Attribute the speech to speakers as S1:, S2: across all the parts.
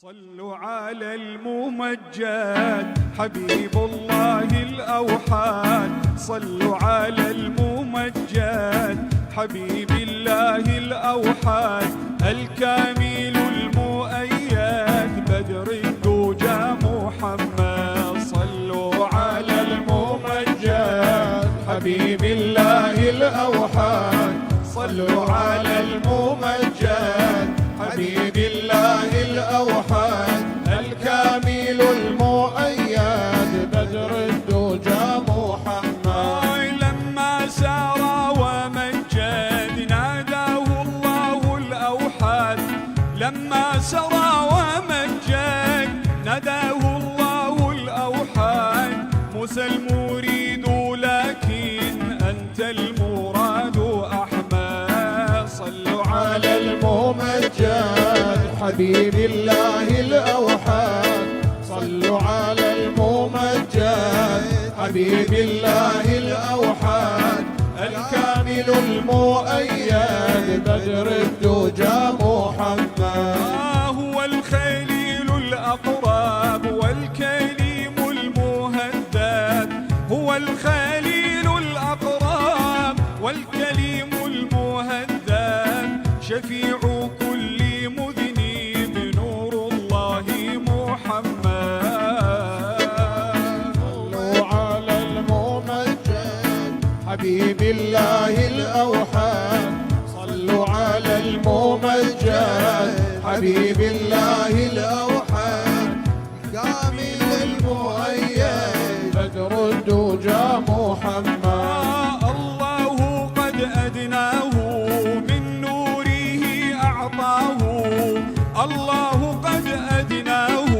S1: صلوا على الممجد حبيب الله الأوحاد، صلوا على الممجد حبيب الله الأوحاد، الكامل المؤيد بدر الدجى محمد. صلوا على الممجد حبيب الله الأوحاد، صلوا على الممجد حبيب الله الأوحاد، الكامل المؤيد بدر الدجى محمد. لما سار ومجد ناداه الله الأوحاد، لما سرى ومجد ناداه الله الأوحاد، موسى المريد لكن أنت المراد أحمد. صلوا على الممجد حبيب الله الأوحاد، صلوا على الممجد حبيب الله الأوحاد، الكامل المؤيد بدر الدجى محمد. هو الخليل الأقرب والكليم المهدد، هو الخليل الأقرب والكليم المهدد، شفيع كل مذنب نور الله محمد.
S2: صلوا على الممجد حبيب الله الأوحاد، صلوا على الممجد حبيب الله الأوحاد، كامل المؤيد بدر الدجى محمد.
S1: الله قد أدناه من نوره أعطاه، الله قد أدناه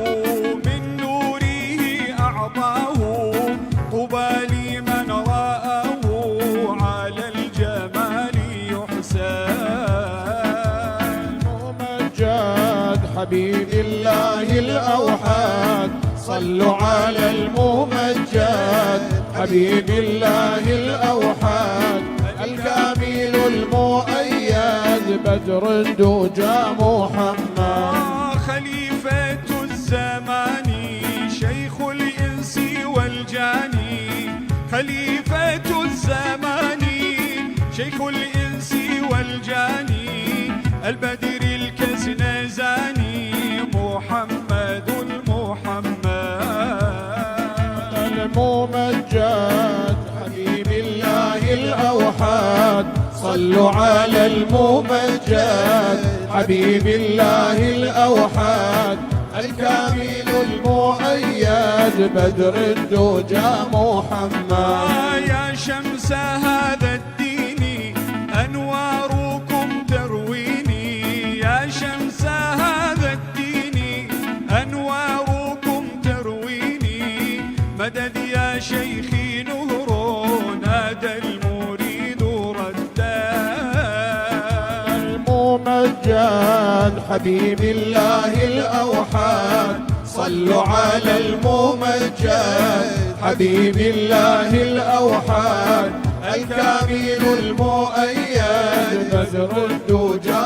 S1: من نوره أعطاه، طوبى لمن رآه على الجمال يحسن.
S2: الممجد حبيب الله الأوحاد، صلوا على الممجد حبيب الله الأوحاد، الكامل المؤيد بدر الدجى محمد.
S1: خليفة الزمان شيخ الإنس والجاني، خليفة الزمان شيخ الإنس والجاني، البدر الكسنزاني محمد المحمد.
S2: الممجد حبيب الله الأوحاد، صلوا على الممجد حبيب الله الأوحاد، الكامل المؤيد بدر الدجى محمد.
S1: يا شمس هذا الدين أنواركم ترويني، يا شمس هذا الدين أنواركم ترويني، مدد يا شيخي نهر نادى المريد ردا.
S2: الممجد حبيب الله الأوحاد، صلوا على الممجد حبيب الله الأوحاد، الكامل المؤيد بدر الدجى